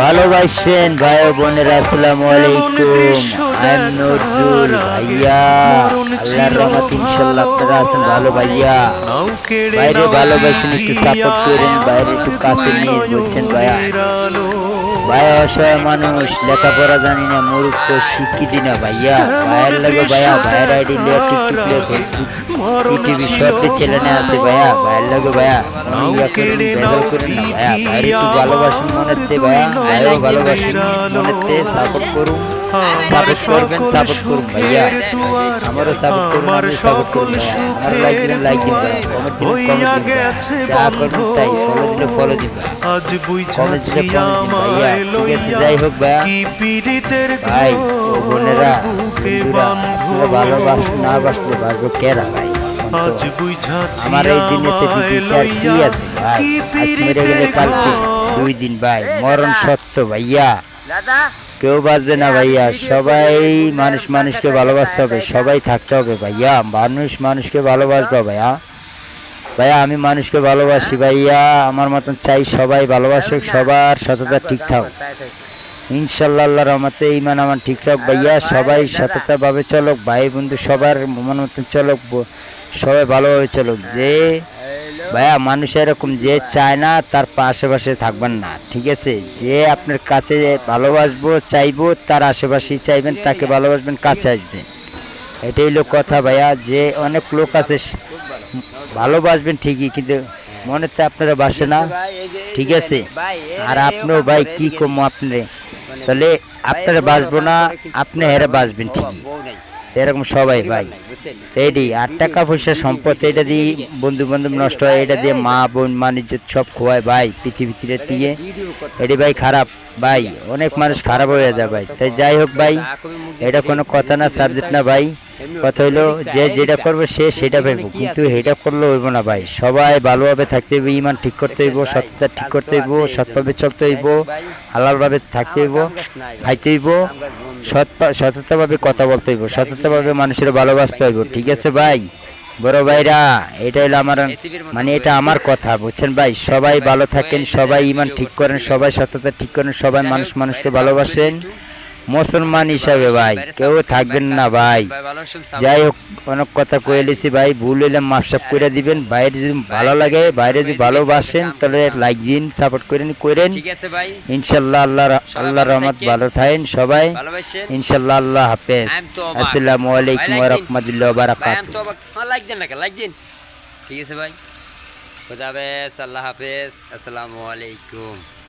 ভালোবাসেন ভাই ও বোনেরা, আসসালামু আলাইকুম। আই এম নজরুল ভাইয়া। আল্লাহর রহমত ইনশাআল্লাহ আপনারা আছেন ভালো ভাইয়া। বাইরে ভালোবাসেন, একটু সাপোর্ট করেন, বাইরে একটু কাছে নিয়ে বলছেন ভাইয়া। ভাইয়া অসহায় মানুষ, লেখাপড়া জানি না, মূর্খ, শিক্ষিত না ভাইয়া। ভাইয়ের লাগে ভাইয়া, ভাইয়ের আইডি লিয়ে টিকটক লিয়ে ফেসবুক ইউটিউব সবটি চ্যানেলে আছে ভাইয়া। ভাইয়ের লাগে ভাইয়া ইয়া করেন, বেদল করেন না ভাইয়া। ভাইয়ের একটু ভালোবাসেন মনেতে ভাইয়া, ভাইও ভালোবাসেন মনেতে। সাপোর্ট করুন, সাপোর্ট করবেন, সাপোর্ট করুন ভাইয়া। আমারও সাপোর্ট করুন, আমি সাপোর্ট করুন ভাইয়া। আমার লাইক দিবেন, লাইক দিন ভাইয়া। কমেন্ট দিবেন, কমেন্ট দিন ভাইয়া। যা করবেন তাই, ফলো দিলে ফলো দিন ভাইয়া, কমেন্ট দিলে কমেন্ট দিন ভাইয়া। ঠিক আছে, যাই হোক ভাইয়া। ভাই ও বোনেরা, বন্ধুরা, আপনারা ভালোবাসলে না বাসলে বাসবো কেরা ভাই? আমার এই দিনেতে বিদিতার কি আছে ভাই? আজ মেরে গেলে কালকে 2 দিন ভাই, মরণ সত্য ভাইয়া। কেউ বাঁচবে না ভাইয়া। সবাই মানুষ মানুষকে ভালোবাসতে হবে, সবাই থাকতে হবে ভাইয়া। মানুষ মানুষকে ভালোবাসবে ভাইয়া। ভাইয়া আমি মানুষকে ভালোবাসি ভাইয়া, আমার মতন চাই সবাই ভালোবাসুক, সবার সততা ঠিক থাক ইনশাল্লাহ। আল্লাহর রহমতে ইমান আমার ঠিক থাক ভাইয়া। সবাই সততাভাবে চলুক ভাই বন্ধু, সবার মন মতন চলুক, সবাই ভালোভাবে চলুক। যে ভাইয়া মানুষ এরকম যে চায় না তার আশেপাশে থাকবেন না, ঠিক আছে? যে আপনার কাছে ভালোবাসবো চাইবো তার আশেপাশেই চাইবেন, তাকে ভালোবাসবেন, কাছে আসবেন। এটাই লোক কথা ভাইয়া। যে অনেক লোক আছে ভালোবাসবেন ঠিকই, কিন্তু মনেতে আপনারা বাসে না, ঠিক আছে? আর আপনিও ভাই কি কমো আপনি, তাহলে আপনারা বাসবো না, আপনি হেরে বাসবেন ঠিকই। এরকম সবাই ভাই। এইটি 8 টাকা পয়সা সম্পদ, এটা দিয়ে বন্ধু বান্ধব নষ্ট হয়, এটা দিয়ে মা বোন বাণিজ্য সব খোয়ায় ভাই পৃথিবীতে দিয়ে। এটি ভাই খারাপ ভাই, অনেক মানুষ খারাপ হয়ে যায় ভাই। তাই যাই হোক ভাই, এটা কোনো কথা না, সাবজেক্ট না ভাই। কথা হইলো যে যেটা করবে সে সেটা পাইব, কিন্তু এটা করলে হইব না ভাই। সবাই ভালোভাবে থাকতে হইব, ইমান ঠিক করতে হইব, সততা ঠিক করতে হইব, সৎভাবে চলতে হইব, হালালভাবে থাকতে হইব, খাইতে হইব, সততাভাবে কথা বলতে হইব, সততাভাবে মানুষের ভালোবাসতে হইব, ঠিক আছে ভাই? বড় ভাইরা, এটা হলো আমার মানে এটা আমার কথা, বুঝছেন ভাই? সবাই ভালো থাকেন, সবাই ইমান ঠিক করেন, সবাই সততা ঠিক করেন, সবাই মানুষ মানুষকে ভালোবাসেন মুসলমান হিসাবে ভাই। কেউ থাকবেন না ভাই। যাই হোক, অনেক কথা কয়ে লিছি ভাই, ভুল হইলে মাফসাপ করে দিবেন। বাইরে যদি ভালো লাগে, বাইরে যদি ভালোবাসেন তাহলে লাইক দিন, সাপোর্ট করেন ইনশাল্লাহ। আল্লাহর রহমত, ভালো থাকেন সবাই ইনশাল্লাহ। আল্লাহ হাফেজ, আসসালামু আলাইকুম ওয়া রাহমাতুল্লাহি ওয়া বারাকাতুহু। লাইক দিন, ঠিক আছে ভাই। খুদা হাফেজ, আল্লাহ হাফেজ, আসসালামু আলাইকুম।